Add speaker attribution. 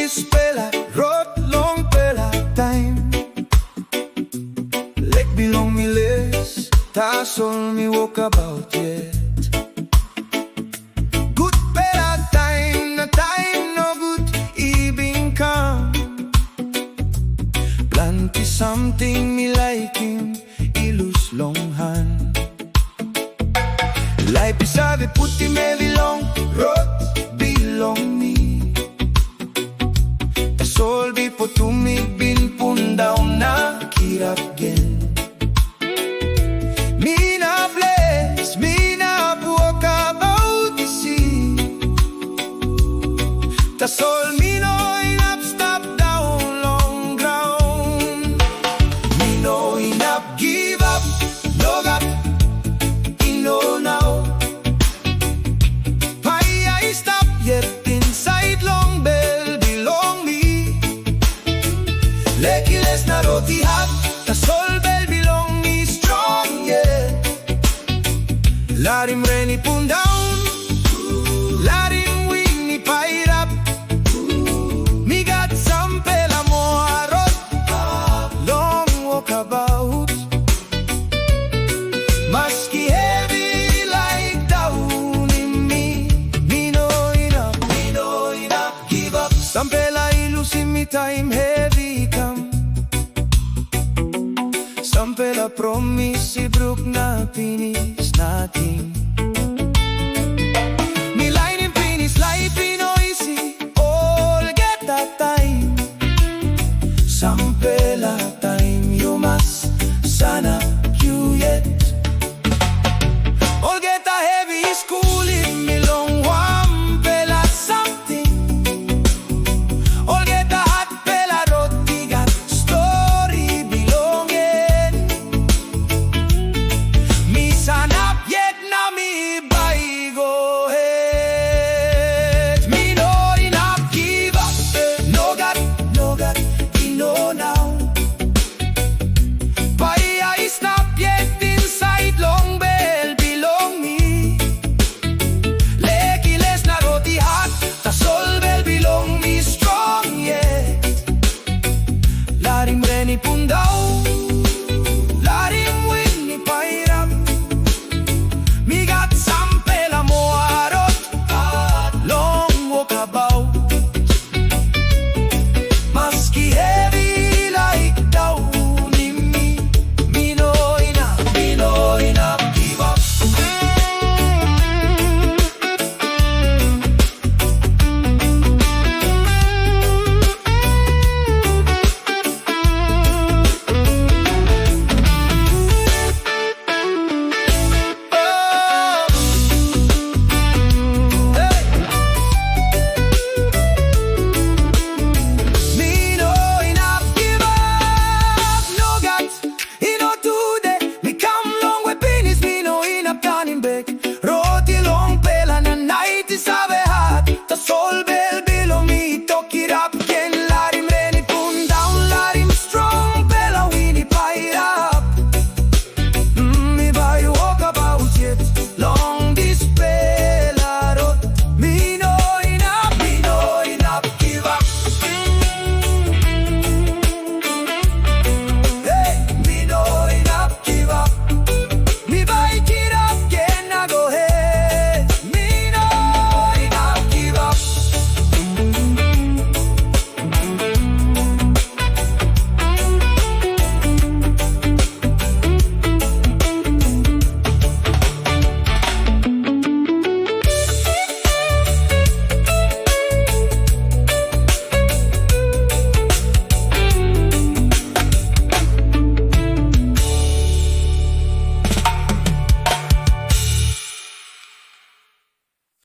Speaker 1: Dispela, rot longpela taim. Lek bilong mi les, Tasol mi wokabaut yet. Good pela time, na time no good ibing kam. Planti samting mi liking, ilus longhan. Laip isabi puti me bilong, rot bilong mi. Tasol bi po tumibin pundaun na kirap gen. Mina bless, mina wokabaut isi. Tasol no inap stap down long ground. No inap give up, nogat ino now. Paia stap yet insait long bell bilong me. Lekiles na roti hat, Tasol bell bilong me strong yeah. Larim reni pundaun, larim wing ni pairap. Migat Sampela mo harot, long wokabaut. Maski hevi like down in me. No inap give up. Sampela lusim mi taim hevi come. Sampela promise si bruk na pinis natin.